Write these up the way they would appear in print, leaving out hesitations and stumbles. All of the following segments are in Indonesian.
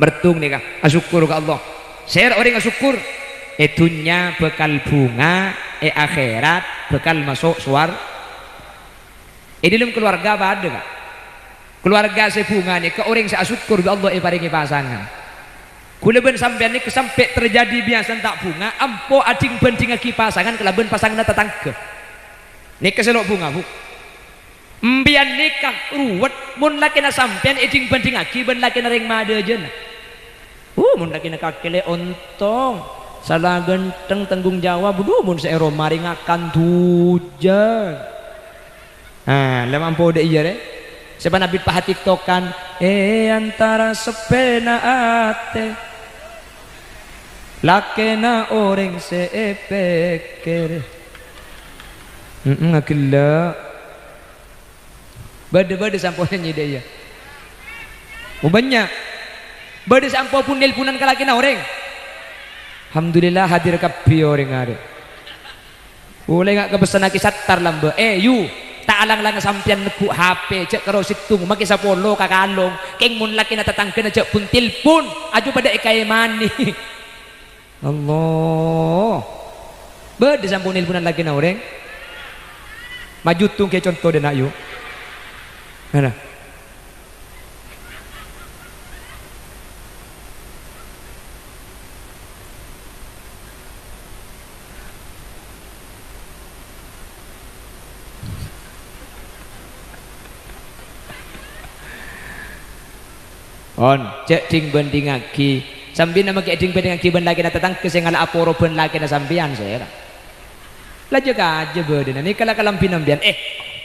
mertung nih kah asyukur ke Allah share orang asyukur dunya bekal bunga akhirat bekal masuk suar dalam keluarga apa ada kak keluarga sebunga nih ke orang saya asyukur ke Allah paringi pasangan kulaben sampean ini sampai terjadi biasa tak bunga ampo ading banding lagi pasangan kelaben pasangan tetangga nikah selok bunga bu mbian nikah ruwet mun laki na sampean ading banding lagi ben laki na ring mada aja mun laki na kakele ontong salah genteng tanggung jawab mun seero maring akan tujan lemang po de iya re siapa nabi pahat tiktokan antara sepena ate lakena orang sepekere ngakila bade samponya dia banyak bade sampo pun nelponan ke lakena orang alhamdulillah hadir kapi orang ada boleh nggak kepesan lagi satar lambe you tak alang-alang sampian neku HP cek karo situng maki sapolo kakalong keng mun laki na tatangken aja pun tilpun aju pada ikay mani Allah bade sampun nelponan lagi na orang maju tung ke contoh dan ayu mana on cek ding banding lagi sambil nama kayak ding banding lagi ben lagi na tatang kesengala aporo ben lagi na sampian saya laju aja bade ini kalau kalampinan bian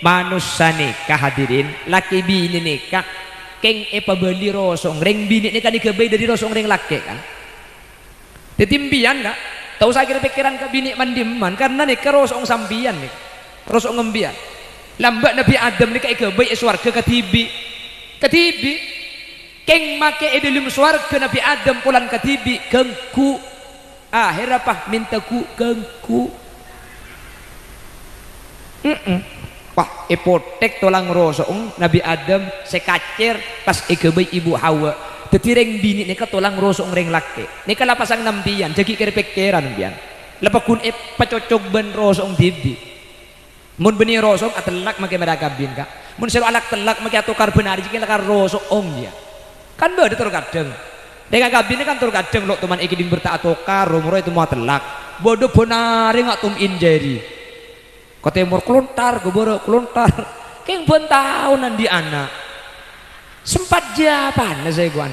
manusia nikah hadirin laki bini nikah keng pabeli rosong ring bini nikah dikebay dari rosong ring laki kan ditimbian kak tahu saya kira pikiran ke bini mandiman karena nikah rosong sampian nih rosong ngembian lambat Nabi Adam nikah ikebay swarga ketibi keng make dalam swarga Nabi Adam pulang ketibi kengku akhir apa mintaku kengku wah epotek tolang rosong Nabi Adam sekacir pas ikebay ibu Hawa tetireng bini neka tolang rosong reng laki neka lapasang nampian jadi kira pikiran nampian lepakun pacocok ben rosong dibi mun beni rosong atelak make merakabin kak mun selo alak telak make atukar benar jika lakar rosong om dia kan bade tur kadang neka kabine kan tur kadang lok teman iki ding berta atokar rumro itu mau telak bodoh bonare ngak tum injeri kotemur kelontar geboro kelontar keng pun tahunan di anak sempat japan saya guan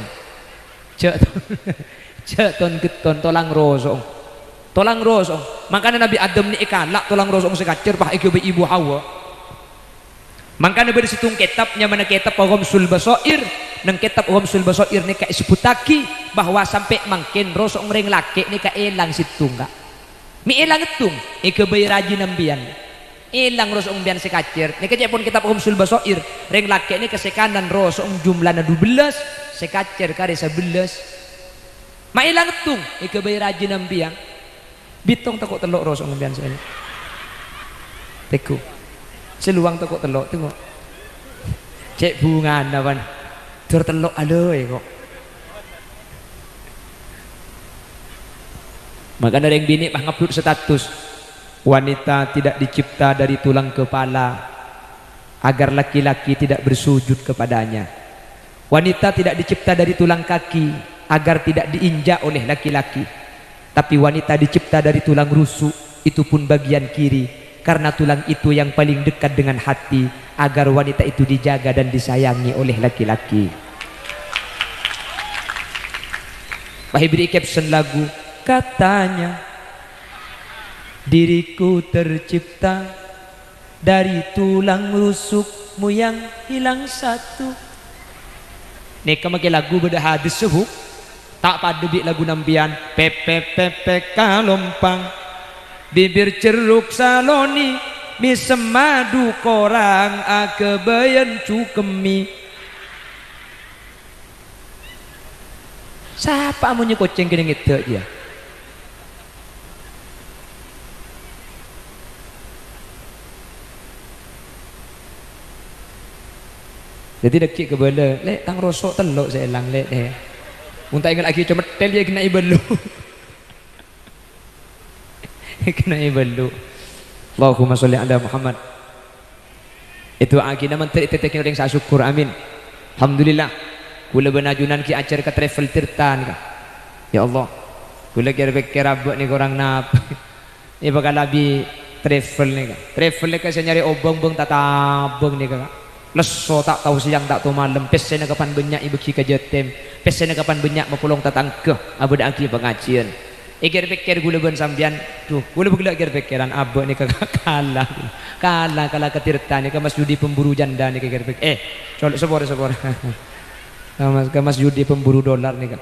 cek ton keton tolang rosong makanya Nabi Adam ni ikalak tolang rosong sekacir pah ikebe ibu Hawa makanya beri situng kitabnya mana kitab Ghamsul Basair nang kitab Ghamsul Basair ni ka isebutaki bahwa sampai mangkin rosong ring laki ni ka elang situng kak mi elang itung ikebe rajin nambian ilang rosong bian sekacir ini kaya pun kitab Ghamsul Basair ring laki ini kesekanan rosong jumlahnya 12 sekacir kari 11 ma ilang tung ikebay rajin ambiang bitong takut telok rosong bian saya teku seluang takut telok tengok cek bungan apa tur telok aloy kok maka ada yang bini mah ngupload status wanita tidak dicipta dari tulang kepala agar laki-laki tidak bersujud kepadanya. Wanita tidak dicipta dari tulang kaki agar tidak diinjak oleh laki-laki. Tapi wanita dicipta dari tulang rusuk, itu pun bagian kiri, karena tulang itu yang paling dekat dengan hati, agar wanita itu dijaga dan disayangi oleh laki-laki. Bahibri caption lagu katanya, diriku tercipta dari tulang rusukmu yang hilang satu. Neka make lagu beda hadis subuh tak pada bi lagu nampian pepe pepe kalompang bibir ceruk saloni mi semadu korang akebayan cukemi. Siapa amunnya koceng gini gitu ya. Jadi dekik ke bala, lek tang rosok telok saya elang lek deh. Unta ingat lagi cuma tel dia kena ibelu. Kena ibelu. Allahumma sholli ala Muhammad. Itu agina menteri tetekin orang saya syukur, amin. Alhamdulillah. Kula benajunan ki ajar ke travel tirtan ka. Ya Allah. Kula kira-kira abak ni orang nap. Ini bakal lebih travel ni ka. Travel ni ka saya nyari obong beng tak tabeng ni ka. Leso tak tahu siang tak tahu malam. Pesena kapan banyak ibu ki kejetem. Pesena kapan banyak mapulong tatangkeh. Abu dak ki pengajian. Ikir pikir gula ben sambian. Tuh, gula begala ikir pikiran abak ni ka kalah. Kalah ketirtan ni ka Mas Judi pemburu janda ni ka ikir pikir. Sebor. Mas Judi pemburu dolar ni ka.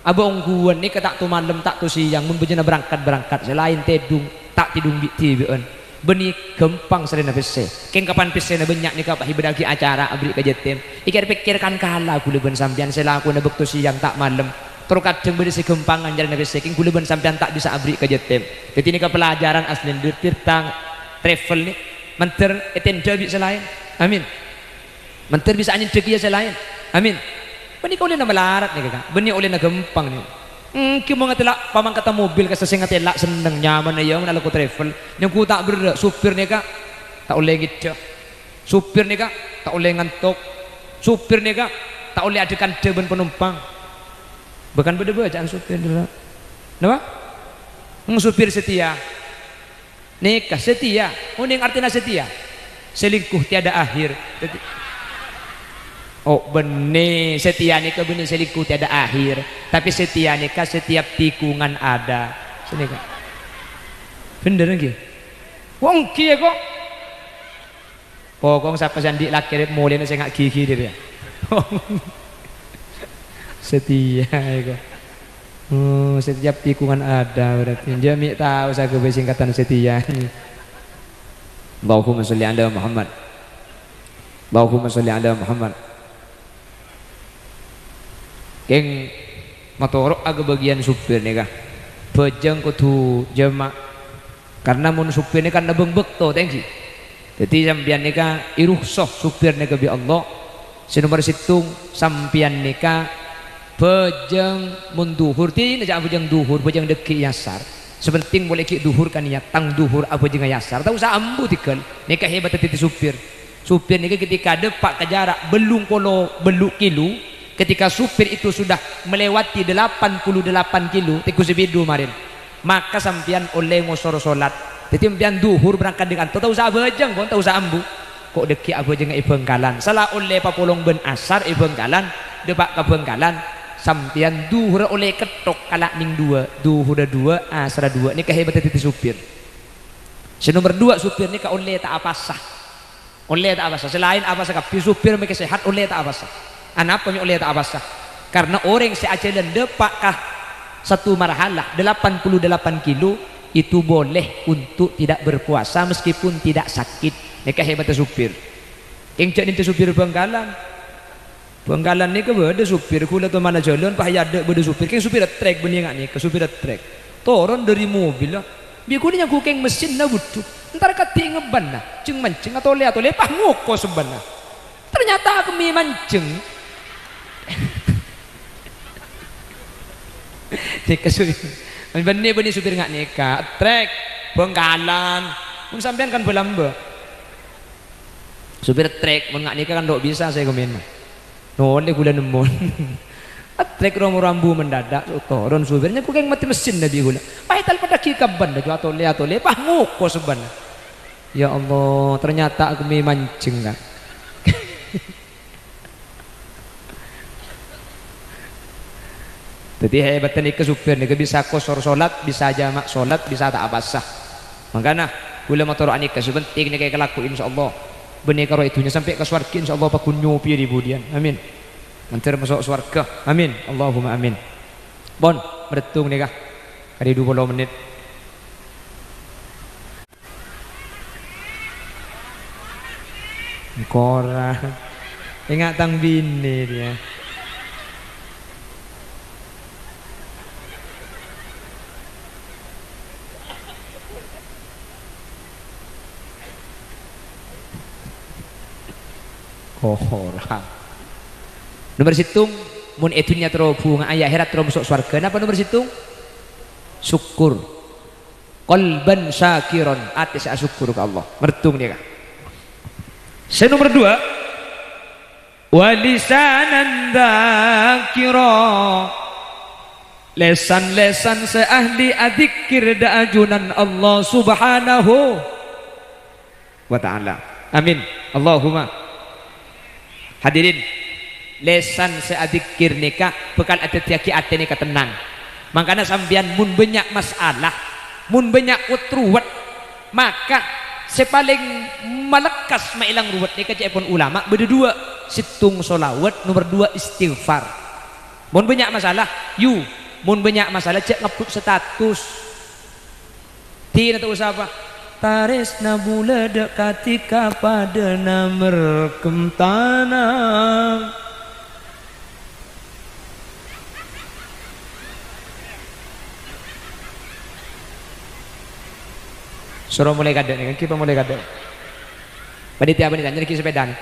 Abang ongguan ni ka tak tu malam tak tu siang mun bejana berangkat selain tedung tak tidung tibeun beni gempang serena pese keng kapan pese na banyak ni ka hibadagi acara abri ka jetem ikir pikirkan kala gula ben sampean selaku na bektu siang tak malam terus kadang beri si gempangan jalan pese keng gula ben sampean tak bisa abri ka jetem jadi ni ka pelajaran asli tirtang travel ni menter etenda bi selain amin menter bisa anjing degia selain amin beni ka ulin na malarat ni ka beni ulin na gempang ni kimo nga tila pamang kata mobil kasi nga tila seneng nyaman na yung nalako travel yung ku tak ber supir ni ka tak ulay gitu supir ni ka tak ulay ngantok supir ni ka tak ulay adekan deban penumpang bahkan beda-beda jangan supir dulu kenapa? Supir setia nikah setia uning artinya setia selingkuh tiada akhir. Oh benih setia nikah benih selingkuh tiada akhir tapi setia nikah setiap tikungan ada sini kak bener lagi wong kia kok pokong siapa sandi laki mulai nasi ngak gigi dia setia kok setiap tikungan ada berarti jami tahu saya singkatan setia. Allahumma sholli ala Muhammad. Allahumma sholli ala Muhammad. Keng motorok agak bagian supir nih kah bejeng kudu jema karena mun supir nih kan nabeng bekto tengki jadi sampian nih kah iruh soh supir nih bi Allah sinomor situng sampian nih kah bejeng mun duhur ti aja bejeng duhur bejeng deki yasar sepenting boleh ki duhur kan ya tang duhur apa bejeng yasar tahu usah ambu tikel nih kah hebat titi supir nih ketika depak ke jarak belum polo beluk kilo ketika supir itu sudah melewati 88 kilo tikus bidu marin maka sampian oleh ngosor solat jadi sampian duhur berangkat dengan tahu usah bejeng pun tahu usah ambu kok deki abejeng ibengkalan salah oleh papolong ben asar ibengkalan depak ke bengkalan sampian duhur oleh ketok kalak ning dua duhur dua asar dua ini kehebatan titi supir nomor dua supir ini ka oleh tak apa sah selain apa sah tapi supir mereka sehat oleh tak apa sah anapa mi oleh tak abasah karena orang seajalan depakkah satu marhalah 88 kilo itu boleh untuk tidak berpuasa meskipun tidak sakit nikah hebatnya supir yang jadi supir bengkalan ni ke beda supir kula tu mana jalan pahaya ada beda supir keng supir trek beningan ni ke supir trek turun dari mobil lah biar kulinya keng mesin lah butuh ntar kati ngeban lah ceng mancing atau le pah ngoko sebenarnya ternyata kami mancing nikah supir benih supir nggak nikah trek bengkalan mun sampean kan belamba supir trek mun nggak nikah kan dok bisa saya komen noleh gula nemon trek rambu mendadak turun supirnya ku kayak mati mesin nabi gula pahital pada kikaban dah atau le pah nguko sebenarnya ya Allah ternyata aku mancing kan jadi hebatnya ke supir nih bisa kosor solat bisa jamak solat bisa tak abasah makanya gula motor anik sepenting nih kayak kelaku insyaallah benih karo itunya sampai ke surga insyaallah pakun nyopi di budian amin nanti masuk surga amin Allahumma amin bon bertung nih kah kali 20 menit korang ingat tang bini dia orang nomor situng mun etunya terobung ayah akhirat terus masuk surga napa nomor situng syukur qalban syakiron ati sa syukur ke Allah mertung dia kan nomor 2 walisanan dzakira lesan-lesan seahli adzikir da ajunan Allah subhanahu wa ta'ala amin Allahumma hadirin lesan seadikir nikah bekal ada tiaki ate nikah tenang makanya sambian mun banyak masalah mun banyak utruwet maka sepaling melekas mailang ruwet nikah pun ulama berdua situng solawat nomor 2 istighfar mun banyak masalah mun banyak masalah cek ngeput status tidak tahu siapa taris nabula dekatika pada namer kemtanang suruh mulai kadang nih kita mulai kadang panitia jadi sepeda nih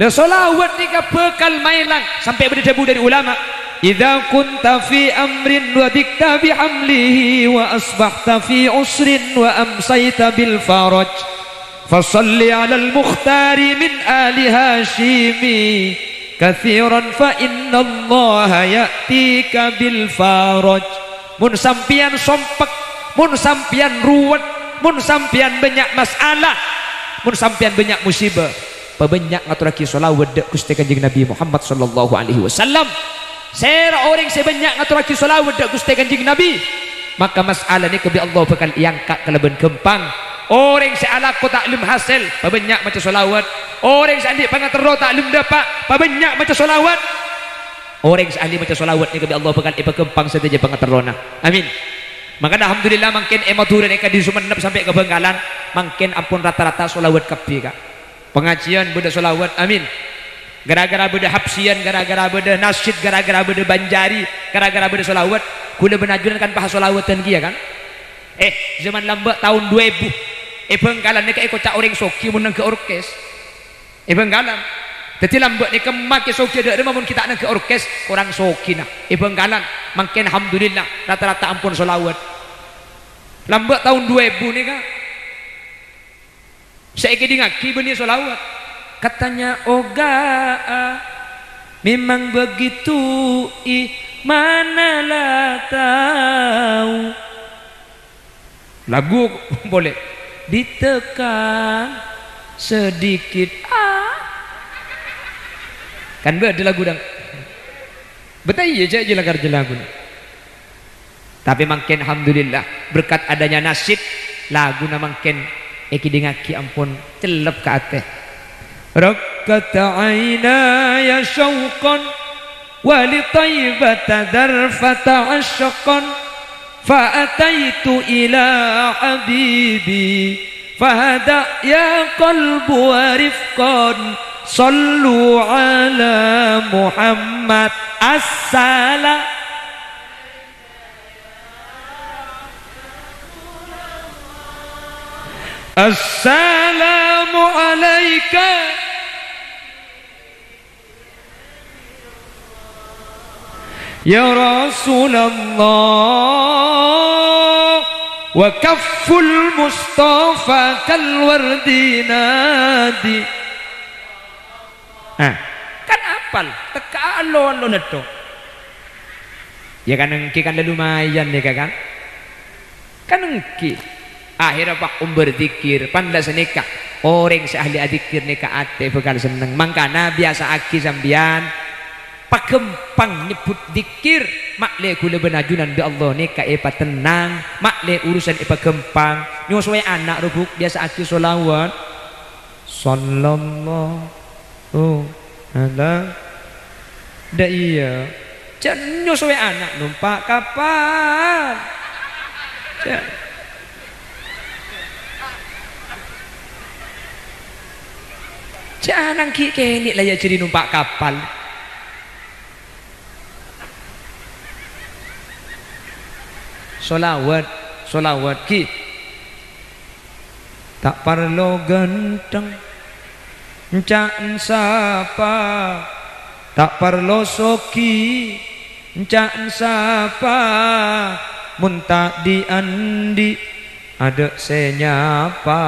dan solawat nikah bekal mailang sampai berdebu dari ulama idza kunta fi amrin wa dikta bi hamlihi wa asbahta fi usrin wa amsayta bil faraj fasalli ala al mukhtari min ali hashimi kathiran fa inna allaha ya'tika bil faraj mun sampian sompek mun sampian ruwet mun sampian banyak masalah mun sampian banyak musibah banyak ngaturaki solawat dak Gusti Kanjeng Nabi Muhammad sallallahu alaihi wasallam saya orang sebanyak ngaturaki solawat dak Gusti Kanjeng Nabi maka masalah ni kebi Allah bakal iangkat keleben gempang orang seala ko taklim hasil banyak macam solawat orang seandik pangatero taklim dapat banyak macam solawat orang seandik macam solawat ni kebi Allah bakal ipa gempang saja pangaterona amin maka alhamdulillah makin ematur eka di Sumenep sampai ke Bengkalan makin ampun rata-rata solawat kapi kak pengajian beda solawat amin gara-gara beda hapsian gara-gara beda nasyid gara-gara beda banjari gara-gara beda solawat kula benajunan kan bahas solawatan kia kan zaman lambat tahun 2000 Bengkalan ni ke cak orang soki menang ke orkes Bengkalan jadi lambat ni kemaki soki ada mamun kita nak ke orkes orang soki nah Bengkalan makin alhamdulillah rata-rata ampun solawat lambat tahun 2000 ni kan saya ngaki benih solawat katanya oga memang begitu manalah tahu lagu boleh ditekan sedikit kan ada lagu dang betul iya aja lagar lagu tapi makin alhamdulillah berkat adanya nasyid lagu na makin eki dengaki ampun celep ke ate rakkat aynaya syauqan wa li taibata darfata asyqan fa ataitu ila habibi fahada ya qalbu wa rifqan sallu ala muhammad as-salam assalamu alayka ya Rasulullah wa kafful mustafa kal wardi nadi kan apal teka alon neto ya kan engki kan lumayan ya kan engki akhirnya pak berzikir pandai senikah orang seahli adzikir nikah ate bakal seneng mangkana biasa aki sambian pakempang nyebut zikir makle kula benajunan bi Allah nikah epa tenang makle urusan epa gempang nyoswe anak rubuk biasa aki solawat sallallahu ala da iya jan nyoswe anak numpak kapan jangan kini lah ya jadi numpak kapal solawat solawat ki tak perlu genteng encak sapa tak perlu soki encak sapa mun tak diandi ada senyapa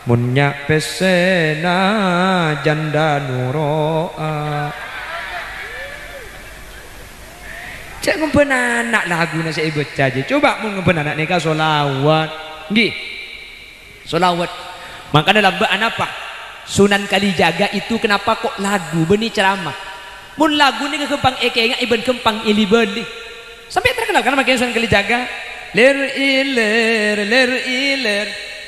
mun nyak pesena janda nuroa. Cek ngumpen anak lagu nasi ibu caji. Coba mun ngumpen anak nikah solawat. Nggih. Solawat. Maka dalam baan apa? Sunan Kalijaga itu kenapa kok lagu beni ceramah? Mun lagu ni kempang ekeng iben kempang ili beli. Sampai terkenal kan makin Sunan Kalijaga. Ler iler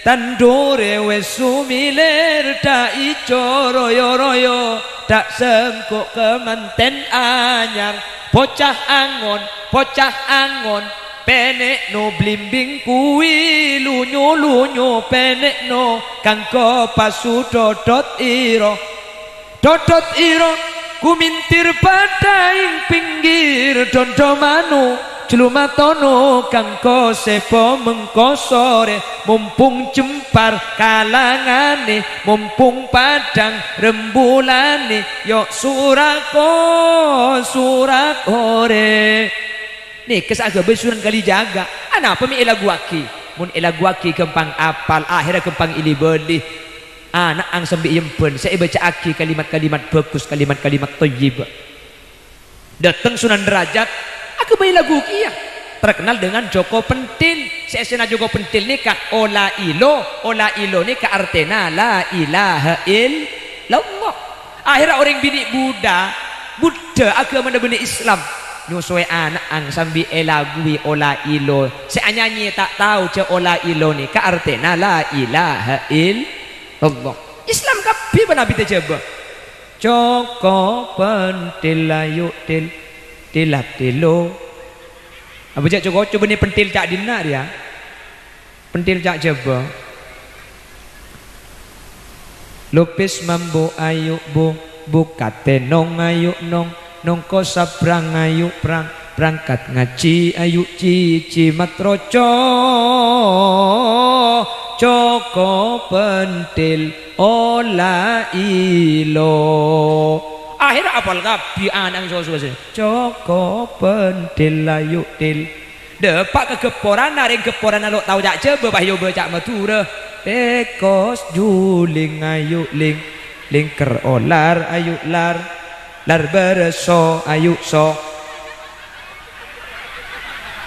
tandore wesumiler tak ico royo royo tak sengkok kemanten anyar. Bocah angon penek no blimbing kuwi lunyu penek no kangko pasu dodot iro kumintir pada pinggir dondomanu celumatono kangko sepo mengkosore mumpung jempar kalangane mumpung padang rembulane yok surakore nih kesagak Sunan Kalijaga apa mi elagu aki mun elagu aki kempang apal akhirnya kempang ili beli anak ang sambil yempen saya baca aki kalimat-kalimat bagus kalimat-kalimat thayyib datang Sunan Derajat aku bayi lagu kia terkenal dengan Joko Pentil. Sesena Joko Pentil ni kak ola ilo ni kak artena la ilaha illallah. Akhirnya orang bini Buddha agama bini Islam nyusui anak ang sambil elagui ola ilo saya nyanyi tak tahu ce ola ilo ni kak artena la ilaha illallah. Islam kapi nabi coba Joko Pentil ayu tilo apa cak coba ni pentil cak dina dia pentil cak coba lupis mambo ayu buka tenong ayu nong ko sabrang ayu berangkat ngaji ayu cici matroco Joko Pentil ola ilo akhirnya apal kapi anak susu Joko Pentil ayu til depak kekeporan naring keporan lo tahu jak coba bahyo becak matura tekos juling ayu ling ker olar ayu lar bereso ayu so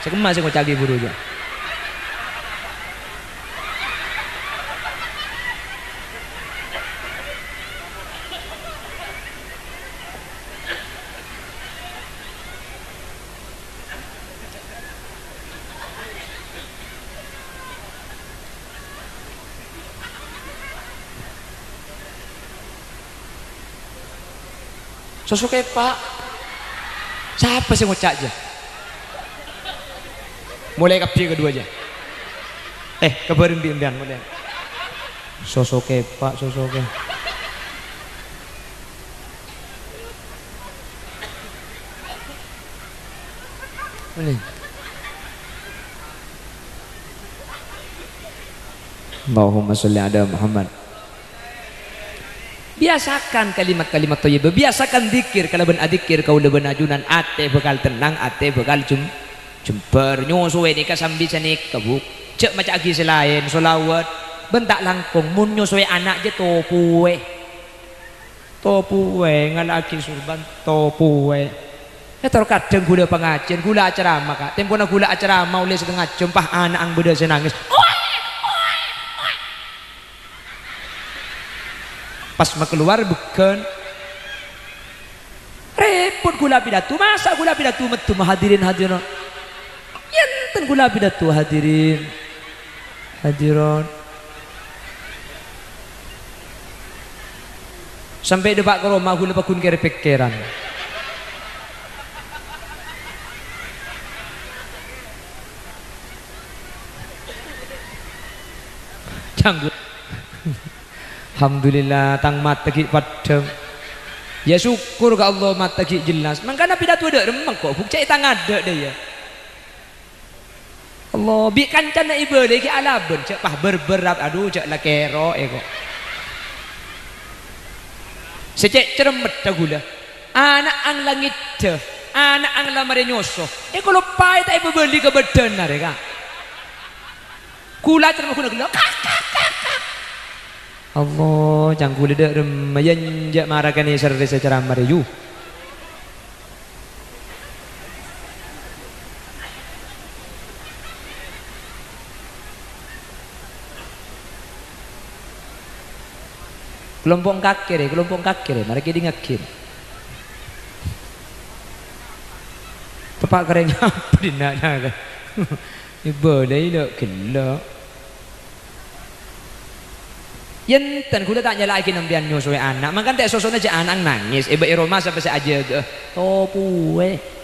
sekemas sing cagi buru aja sosok Pak siapa sih ngocak aja mulai kapi kedua aja kebarin bimbingan mulai sosok Pak sosok ini Allahumma sholli ala Muhammad. Biasakan kalimat-kalimat thayyibah, biasakan zikir. Kalau ben adzikir kau leben ajunan ate bakal tenang, ate bakal jemper nyusuwe nikah sambil senik kebuk cek macam agi selain solawat bentak langkung mun nyusuwe anak je topuwe ngalaki surban topuwe kadang gula pengajian gula acara maka tempona gula acara mau le setengah jempah anak ang beda senangis pas mau keluar bukan repot gula pidato masa gula pidato metu hadirin enten gula pidato hadirin hadiron sampai depak ke rumah gula pakun kere pekeran canggut alhamdulillah tang mata ki padem ya syukur ke Allah mata ki jelas mangkana pidato ada remang kok buk cek tang ada deh ya Allah bi kancana ibadah iki alaben cek pah berberat aduh cek la kero kok secek ceremet gula anak ang langit anak ang lamare nyoso kalau pai tak ibu beli ke badan mereka kula ceremet kula gula Allah cangkul dak remayan jak marakan serre secara mareyu kelompok kakir mereka di ngakir tepak kerennya apa di nana boleh lo gelo yenten kuda tak nyala lagi nampian nyusui anak makan tak sosoknya anak nangis ibu Roma sampai saja oh puwe